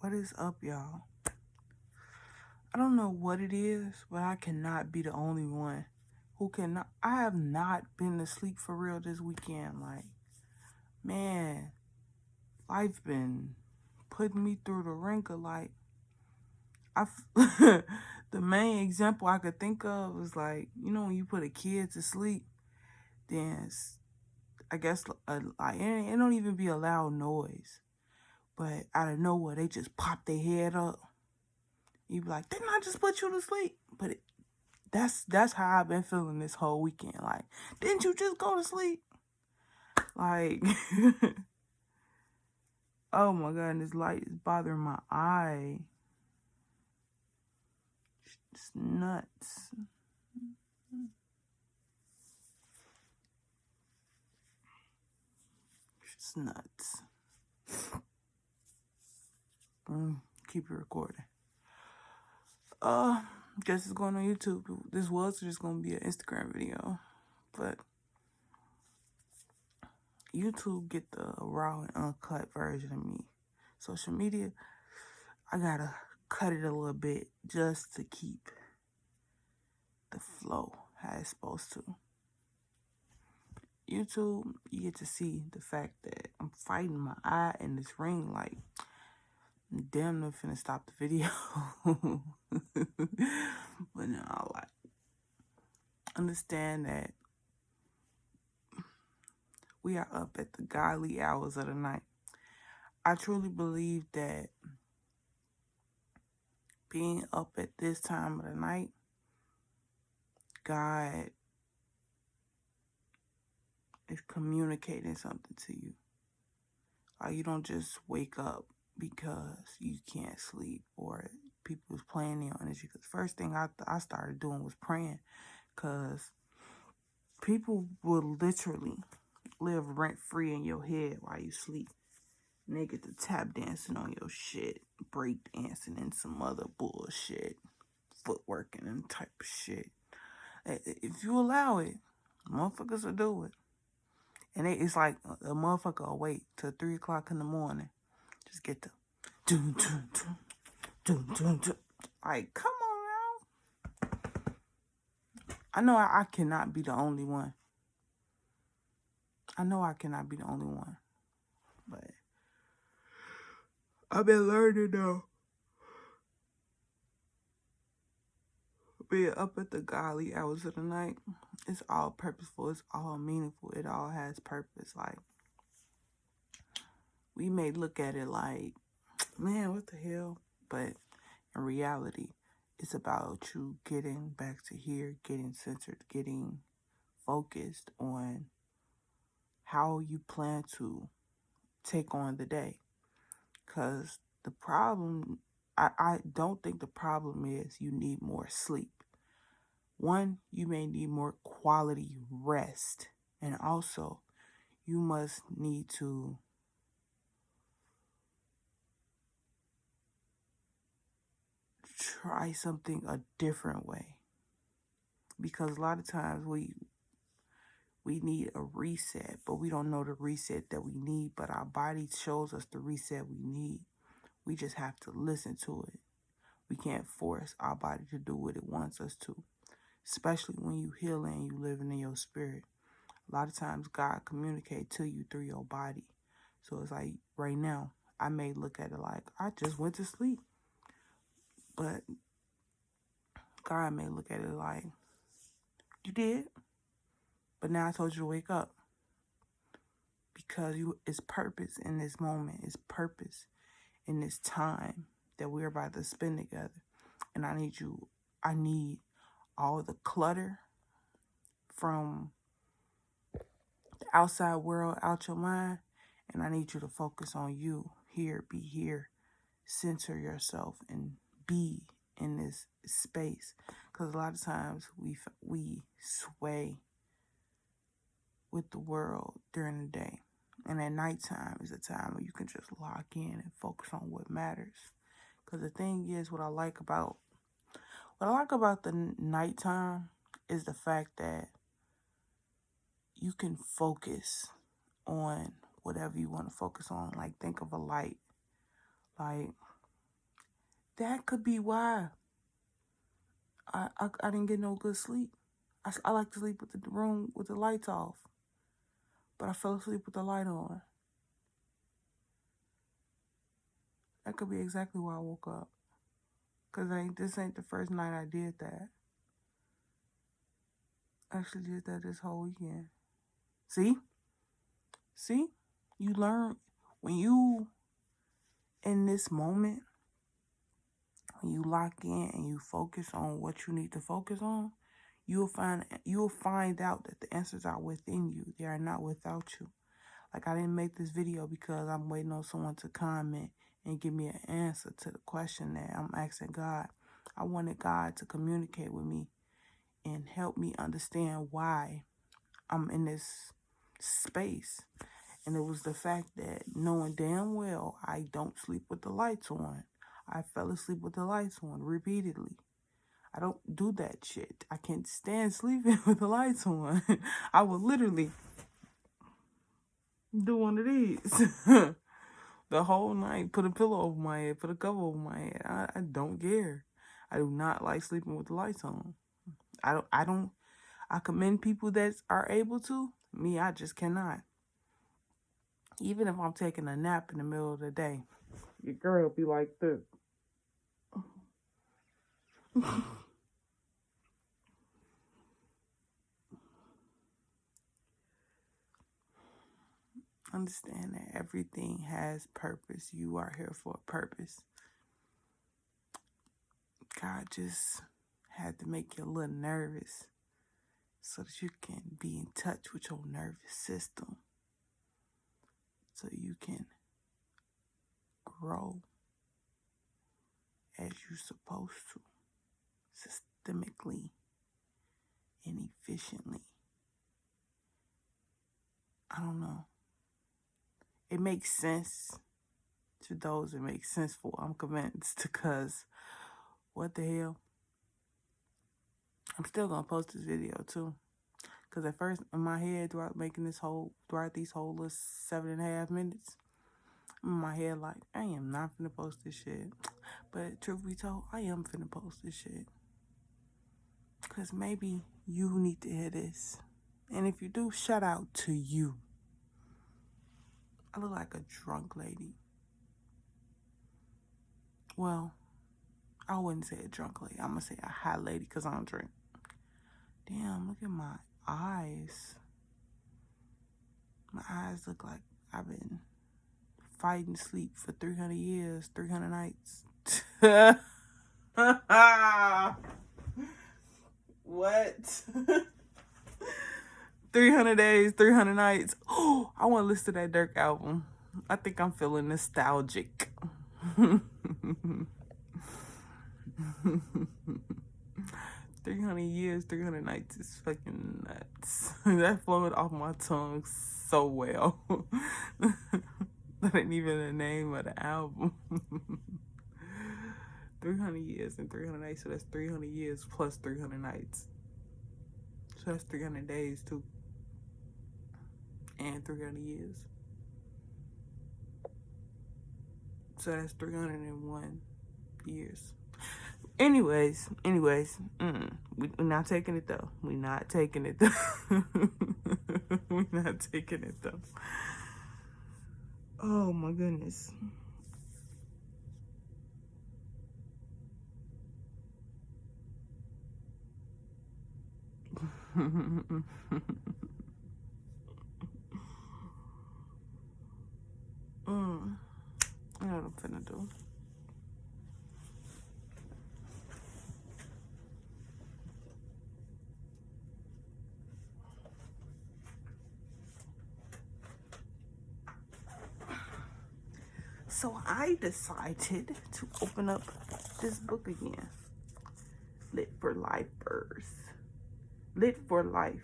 What is up, y'all? I don't know what it is, but I cannot be the only one who cannot. I have not been to sleep for real this weekend. Like, man, life been putting me through the ringer. Like, the main example I could think of was like, when you put a kid to sleep, then I guess like it don't even be a loud noise, but out of nowhere they just pop their head up. You be like, didn't I just put you to sleep? But that's how I've been feeling this whole weekend. Like, didn't you just go to sleep? Like, oh my God, and this light is bothering my eye. It's nuts. It's nuts. Keep it recording. Guess it's going on YouTube. This was just gonna be an Instagram video, but YouTube get the raw and uncut version of me. Social media, I gotta cut it a little bit just to keep the flow how it's supposed to. YouTube, you get to see the fact that I'm fighting my eye in this ring. Like, I'm damn near finna stop the video. But no, like, understand that we are up at the godly hours of the night. I truly believe that being up at this time of the night, God is communicating something to you. Like, you don't just wake up because you can't sleep or people is playing your energy. Because first thing I started doing was praying, because people will literally live rent-free in your head while you sleep. And they get to tap dancing on your shit, break dancing and some other bullshit, footworking and type of shit. If you allow it, motherfuckers will do it. And it's like a motherfucker will wait till 3 o'clock in the morning. Just get the dun, dun, dun, dun, dun, dun. Like, come on now. I know I cannot be the only one. But I've been learning though. Being up at the godly hours of the night, it's all purposeful. It's all meaningful. It all has purpose. Like, we may look at it like, man, what the hell? But in reality, it's about you getting back to here, getting centered, getting focused on how you plan to take on the day. Because the problem, I don't think the problem is you need more sleep. One, you may need more quality rest. And also, you must need to try something a different way. Because a lot of times we need a reset, but we don't know the reset that we need. But our body shows us the reset we need. We just have to listen to it. We can't force our body to do what it wants us to, especially when you healing and you living in your spirit. A lot of times God communicates to you through your body. So it's like right now, I may look at it like I just went to sleep. But God may look at it like, you did, but now I told you to wake up. Because it's purpose in this moment. It's purpose in this time that we're about to spend together. And I need all the clutter from the outside world out your mind. And I need you to focus on you. Be here. Center yourself and be in this space. Because a lot of times we sway with the world during the day. And at nighttime is a time where you can just lock in and focus on what matters. Because the thing is, what I like about the nighttime is the fact that you can focus on whatever you want to focus on. Like, think of a light. Like, That could be why I didn't get no good sleep. I like to sleep with the room with the lights off, but I fell asleep with the light on. That could be exactly why I woke up. Cause this ain't the first night I did that. I actually did that this whole weekend. See, you learn when you in this moment, when you lock in and you focus on what you need to focus on, you'll find out that the answers are within you. They are not without you. Like, I didn't make this video because I'm waiting on someone to comment and give me an answer to the question that I'm asking God. I wanted God to communicate with me and help me understand why I'm in this space. And it was the fact that knowing damn well I don't sleep with the lights on. I fell asleep with the lights on repeatedly. I don't do that shit. I can't stand sleeping with the lights on. I will literally do one of these the whole night. Put a pillow over my head. Put a cover over my head. I don't care. I do not like sleeping with the lights on. I commend people that are able to. Me, I just cannot. Even if I'm taking a nap in the middle of the day, your girl will be like this. Understand that everything has purpose. You are here for a purpose. God just had to make you a little nervous so that you can be in touch with your nervous system, so you can grow as you're supposed to, systemically and efficiently. I don't know. It makes sense to those it makes sense for. I'm convinced, because what the hell? I'm still gonna post this video too. Because at first, in my head, throughout these whole little 7.5 minutes, in my head, like, I am not finna post this shit. But truth be told, I am finna post this shit. Because maybe you need to hear this. And if you do, shout out to you. I look like a drunk lady. Well, I wouldn't say a drunk lady. I'm going to say a high lady because I don't drink. Damn, look at my eyes. My eyes look like I've been fighting sleep for 300 years, 300 nights. What? 300 days, 300 nights. Oh, I want to listen to that Dirk album. I think I'm feeling nostalgic. 300 years, 300 nights is fucking nuts. That flowed off my tongue so well. That ain't even the name of the album. 300 years and 300 nights, so that's 300 years plus 300 nights. So that's 300 days too. And 300 years. So that's 301 years. Anyways, we're not taking it though. We're not taking it though. We're not taking it though. Oh my goodness. I know what I'm finna do. So I decided to open up this book again. Lit for Lifers. Lit for Life.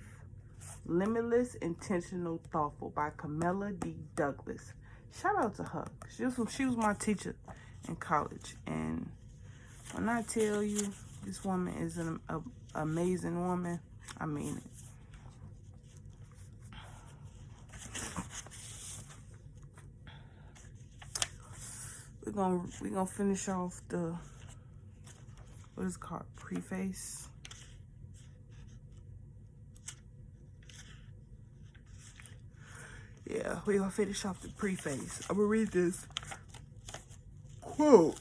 Limitless, Intentional, Thoughtful by Camilla D. Douglas. Shout out to her. She was my teacher in college. And when I tell you this woman is an amazing woman, I mean it. We're gonna finish off the what is it called? Preface. Yeah, we're gonna finish off the preface. I'm gonna read this quote.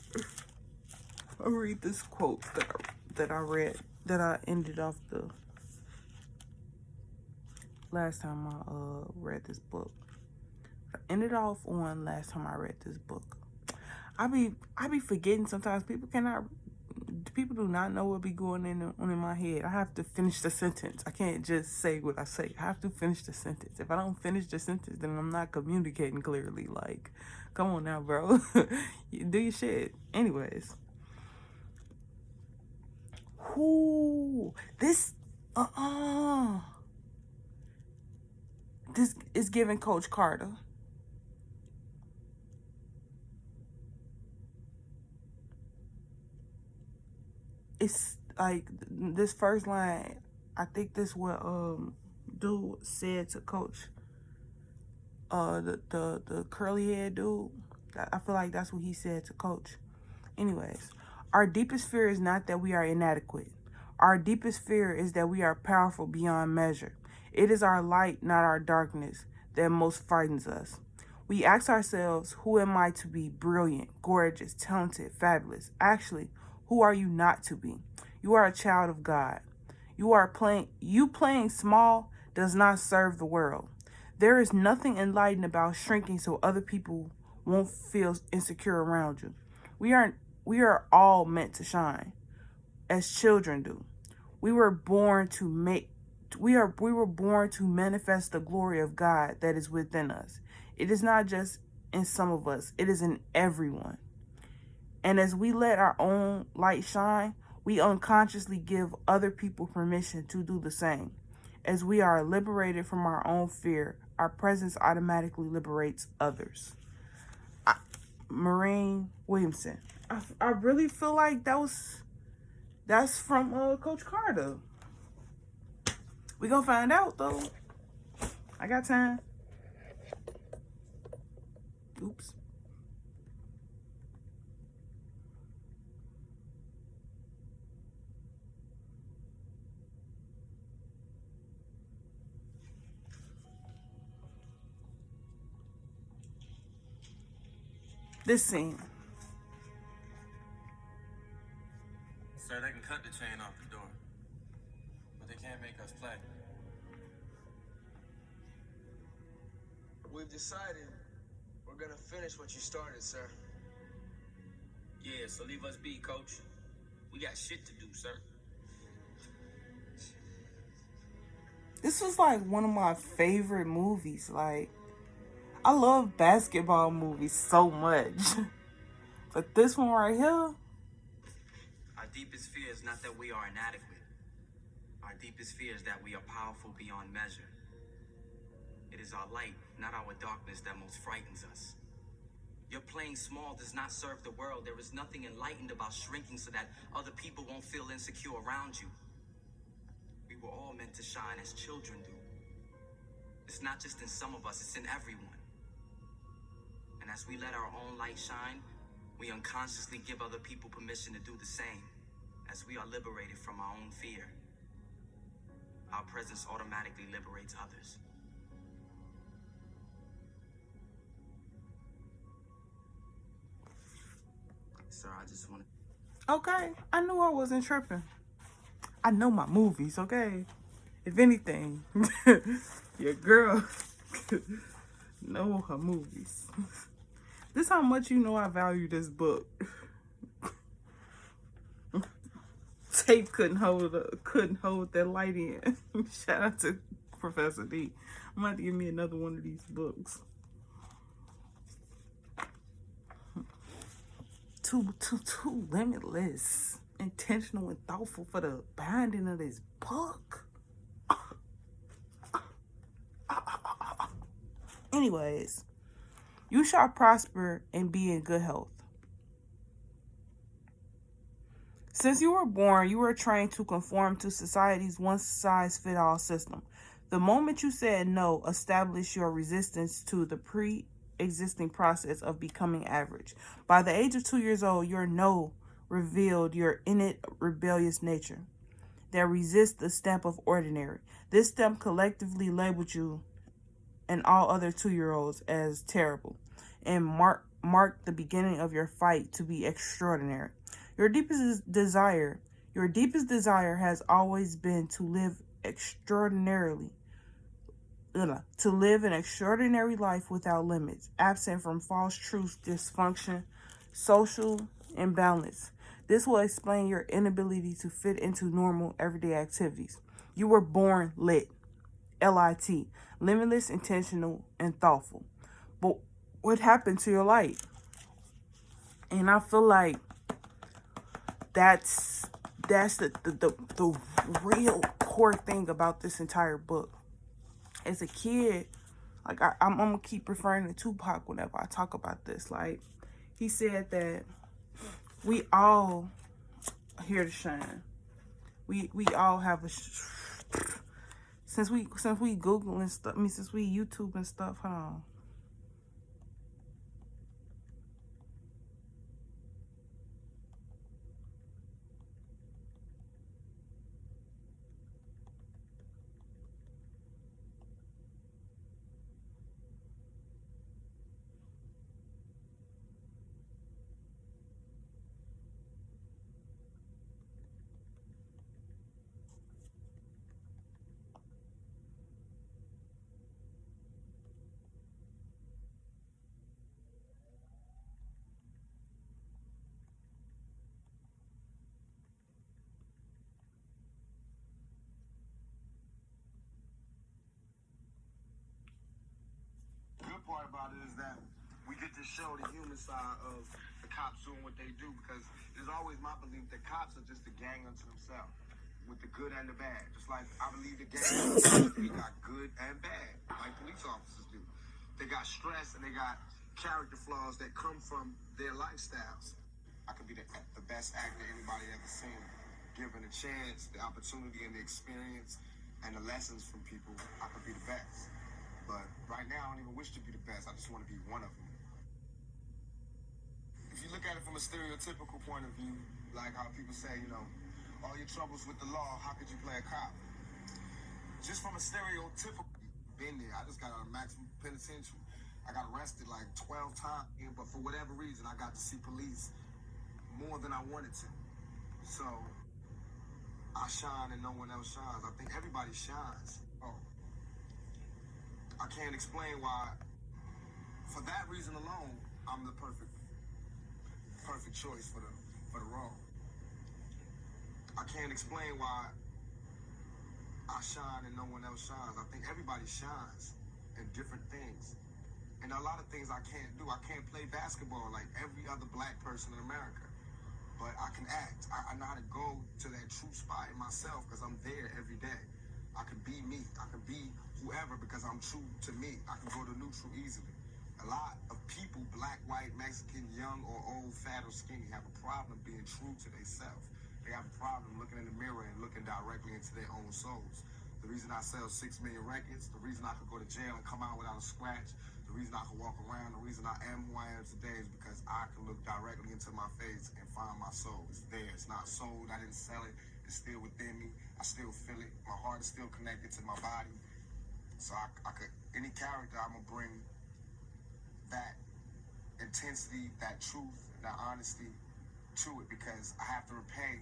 I'll read this quote that I read, that I ended off the last time I read this book. I ended off on last time I read this book. I be forgetting sometimes. People do not know what be going on in my head. I have to finish the sentence. I can't just say what I say. I have to finish the sentence. If I don't finish the sentence, then I'm not communicating clearly. Like, come on now, bro. You do your shit. Anyways. This is giving Coach Carter. It's like this first line. I think this what dude said to Coach. The curly head dude. I feel like that's what he said to Coach. Anyways, our deepest fear is not that we are inadequate. Our deepest fear is that we are powerful beyond measure. It is our light, not our darkness, that most frightens us. We ask ourselves, who am I to be? Brilliant, gorgeous, talented, fabulous. Actually, who are you not to be? You are a child of God. You playing small does not serve the world. There is nothing enlightened about shrinking so other people won't feel insecure around you. We are all meant to shine, as children do. We were born to manifest the glory of God that is within us. It is not just in some of us, it is in everyone. And as we let our own light shine, we unconsciously give other people permission to do the same. As we are liberated from our own fear, our presence automatically liberates others. Maureen Williamson. I really feel like that's from Coach Carter. We gonna find out though. I got time. Oops. This scene. Sir, they can cut the chain off the door, but they can't make us play. We've decided we're gonna finish what you started, sir. Yeah, so leave us be, coach. We got shit to do, sir. This was like one of my favorite movies. Like, I love basketball movies so much. But this one right here. Our deepest fear is not that we are inadequate. Our deepest fear is that we are powerful beyond measure. It is our light, not our darkness, that most frightens us. Your playing small does not serve the world. There is nothing enlightened about shrinking so that other people won't feel insecure around you. We were all meant to shine as children do. It's not just in some of us, it's in everyone. And as we let our own light shine, we unconsciously give other people permission to do the same. As we are liberated from our own fear, our presence automatically liberates others. Sir, I just want to... Okay, I knew I wasn't tripping. I know my movies, okay? If anything, your girl know her movies. This how much you know I value this book. Tape couldn't hold that light in. Shout out to Professor D. I'm about to give me another one of these books. Too limitless, intentional, and thoughtful for the binding of this book. Anyways, you shall prosper and be in good health. Since you were born, you were trained to conform to society's one-size-fits-all system. The moment you said no, establish your resistance to the pre-existing process of becoming average. By the age of 2 years old, your no revealed your innate rebellious nature that resists the stamp of ordinary. This stamp collectively labeled you and all other 2-year-olds as terrible and marked the beginning of your fight to be extraordinary. Your deepest desire has always been to live an extraordinary life without limits, absent from false truths, dysfunction, social imbalance. This will explain your inability to fit into normal everyday activities. You were born lit, L-I-T, limitless, intentional, and thoughtful. But what happened to your light? And I feel like that's the real core thing about this entire book. As a kid, like I'm gonna keep referring to Tupac whenever I talk about this. Like, he said that we all here to shine. We all have since we Google and stuff. Since we YouTube and stuff. Hold on. Good part about it is that we get to show the human side of the cops doing what they do, because it's always my belief that cops are just a gang unto themselves, with the good and the bad. Just like I believe the gang, they got good and bad, like police officers do. They got stress and they got character flaws that come from their lifestyles. I could be the best actor anybody ever seen. Given a chance, the opportunity, and the experience, and the lessons from people, I could be the best. But right now, I don't even wish to be the best. I just want to be one of them. If you look at it from a stereotypical point of view, like how people say, all your troubles with the law, how could you play a cop? Just from a stereotypical, been there. I just got out of maximum penitentiary. I got arrested like 12 times, but for whatever reason, I got to see police more than I wanted to. So I shine and no one else shines. I think everybody shines. Oh, I can't explain why. For that reason alone, I'm the perfect choice for the role. I can't explain why I shine and no one else shines. I think everybody shines in different things. And a lot of things I can't do. I can't play basketball like every other black person in America. But I can act. I know how to go to that true spot in myself because I'm there every day. I can be me. I can be whoever because I'm true to me. I can go to neutral easily. A lot of people, black, white, Mexican, young or old, fat or skinny, have a problem being true to themselves. They have a problem looking in the mirror and looking directly into their own souls. The reason I sell 6 million records, the reason I could go to jail and come out without a scratch, the reason I can walk around, the reason I am who I am today is because I can look directly into my face and find my soul. It's there. It's not sold. I didn't sell it. It's still within me. I still feel it. My heart is still connected to my body. So I could, any character, I'm going to bring that intensity, that truth, that honesty to it because I have to repay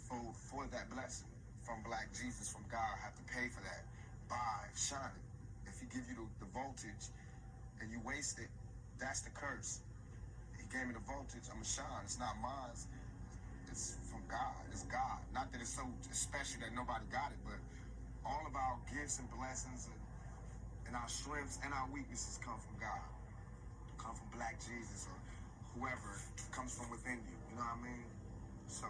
for that blessing from Black Jesus, from God. I have to pay for that by shining. If he give you the voltage and you waste it, that's the curse. He gave me the voltage, I'm going to shine. It's not mine. It's from God. It's God. Not that it's so special that nobody got it, but all of our gifts and blessings and our strengths and our weaknesses come from God. Come from Black Jesus or whoever comes from within you. You know what I mean? So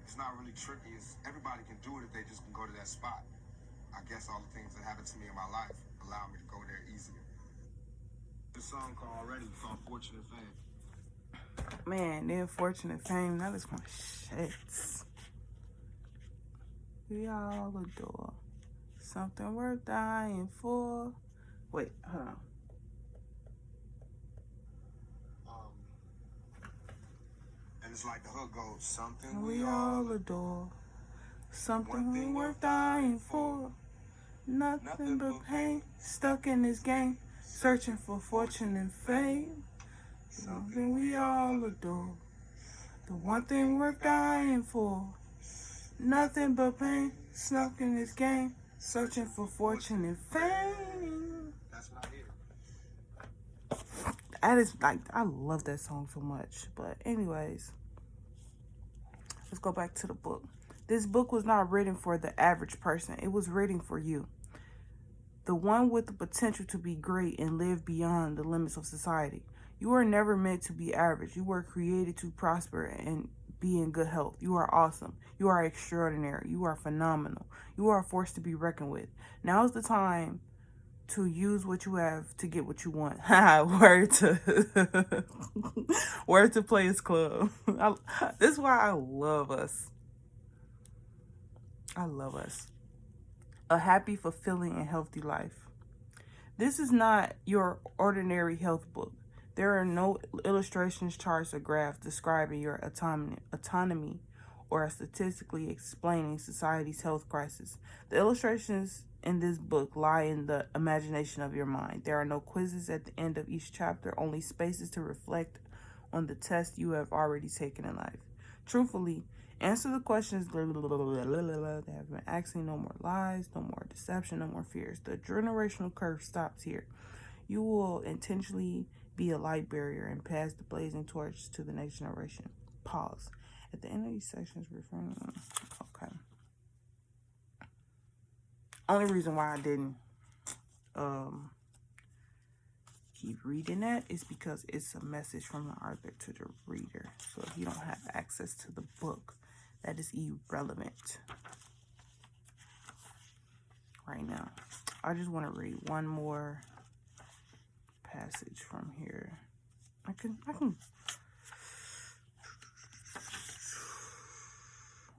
it's not really tricky. Everybody can do it if they just can go to that spot. I guess all the things that happened to me in my life allow me to go there easier. The song already called Fortunate Fame. Man, the Unfortunate Fame, that is my shit. We all adore something worth dying for. Wait, hold on. And it's like the hook goes, something And we all adore. Something we worth dying for. Nothing but pain. Stuck in this game. Searching for fortune and fame. Something we all adore. The one thing worth dying for. Nothing but pain. Stuck in this game. Searching for fortune and fame. That's what I hear. That is like, I love that song so much. But anyways, let's go back to the book. This book was not written for the average person. It was written for you. The one with the potential to be great and live beyond the limits of society. You are never meant to be average. You were created to prosper and be in good health. You are awesome. You are extraordinary. You are phenomenal. You are a force to be reckoned with. Now is the time to use what you have to get what you want. Word to Word to Players Club. This is why I love us. I love us. A happy, fulfilling, and healthy life. This is not your ordinary health book. There are no illustrations, charts, or graphs describing your autonomy or statistically explaining society's health crisis. The illustrations in this book lie in the imagination of your mind. There are no quizzes at the end of each chapter, only spaces to reflect on the test you have already taken in life. Truthfully, answer the questions that have been asking. No more lies, no more deception, no more fears. The generational curve stops here. You will intentionally be a light barrier and pass the blazing torch to the next generation. Pause. At the end of these sections, referring. Okay. Only reason why I didn't keep reading that is because it's a message from the author to the reader. So if you don't have access to the book, that is irrelevant right now. I just want to read one more passage from here. I can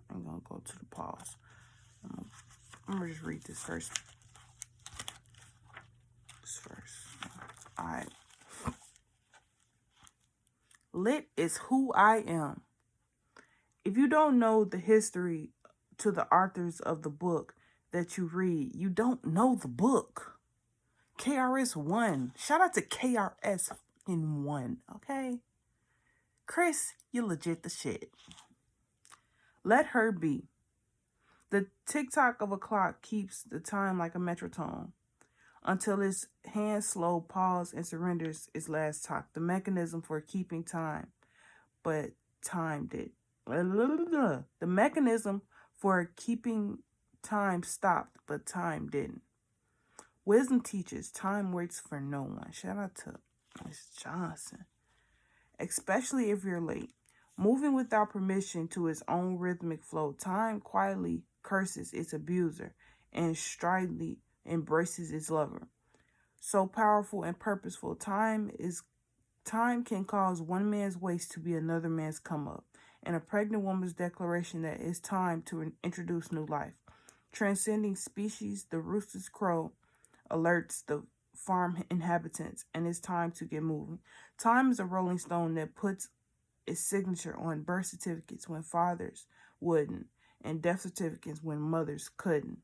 I'm gonna go to the pause. I'm gonna just read this first. Alright. Lit is who I am. If you don't know the history to the authors of the book that you read, you don't know the book. KRS-One. Shout out to KRS-One, okay? Chris, you legit the shit. Let her be. The tick-tock of a clock keeps the time like a metronome until its hand slow pause and surrenders its last talk. The mechanism for keeping time, but time did. The mechanism for keeping time stopped, but time didn't. Wisdom teaches time waits for no one. Shout out to Miss Johnson. Especially if you're late. Moving without permission to its own rhythmic flow, time quietly curses its abuser and stridently embraces its lover. So powerful and purposeful, time can cause one man's waste to be another man's come up, and a pregnant woman's declaration that it's time to introduce new life. Transcending species, the rooster's crow alerts the farm inhabitants, and it's time to get moving. Time is a rolling stone that puts its signature on birth certificates when fathers wouldn't, and death certificates when mothers couldn't.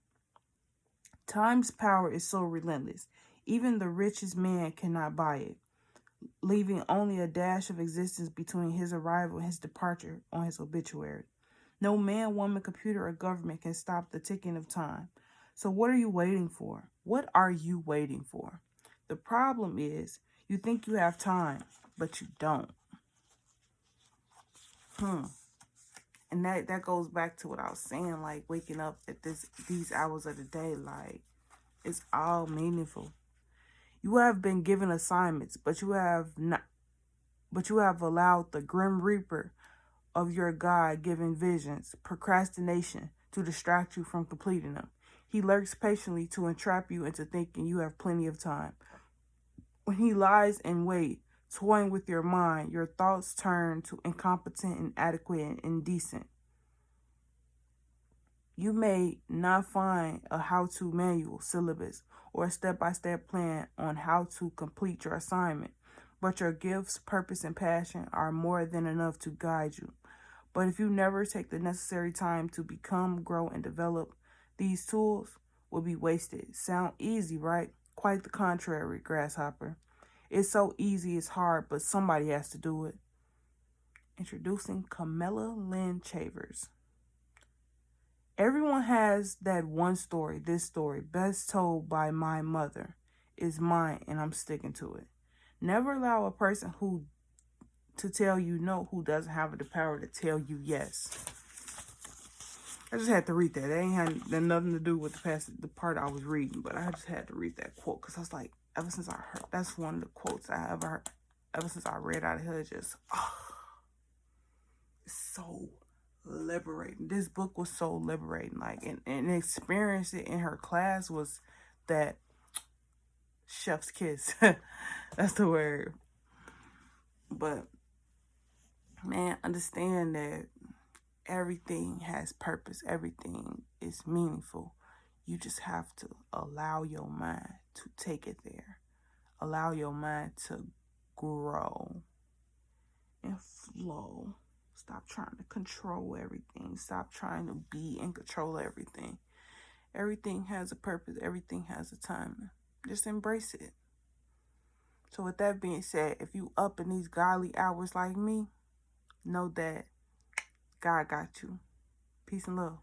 Time's power is so relentless, even the richest man cannot buy it, leaving only a dash of existence between his arrival and his departure on his obituary. No man, woman, computer, or government can stop the ticking of time. So what are you waiting for? What are you waiting for? The problem is you think you have time, but you don't. And that goes back to what I was saying, like waking up at these hours of the day, like it's all meaningful. You have been given assignments, but you have allowed the grim reaper of your God-given visions, procrastination, to distract you from completing them. He lurks patiently to entrap you into thinking you have plenty of time. When he lies in wait, toying with your mind, your thoughts turn to incompetent, inadequate, and indecent. You may not find a how-to manual, syllabus, or a step-by-step plan on how to complete your assignment, but your gifts, purpose, and passion are more than enough to guide you. But if you never take the necessary time to become, grow, and develop, these tools will be wasted. Sound easy, right? Quite the contrary, grasshopper. It's so easy, it's hard, but somebody has to do it. Introducing Camilla Lynn Chavers. Everyone has that one story, this story, best told by my mother, is mine, and I'm sticking to it. Never allow a person to tell you no who doesn't have the power to tell you yes. I just had to read that. It ain't had nothing to do with the part I was reading, but I just had to read that quote because I was like, ever since I heard, that's one of the quotes I ever heard. Ever since I read out of here, just, it's so liberating. This book was so liberating. Like, and experience it in her class was that chef's kiss. That's the word. But, man, understand that everything has purpose. Everything is meaningful. You just have to allow your mind to take it there. Allow your mind to grow and flow. Stop trying to control everything. Stop trying to be in control of everything. Everything has a purpose. Everything has a time. Just embrace it. So with that being said, if you up in these godly hours like me, know that God got you. Peace and love.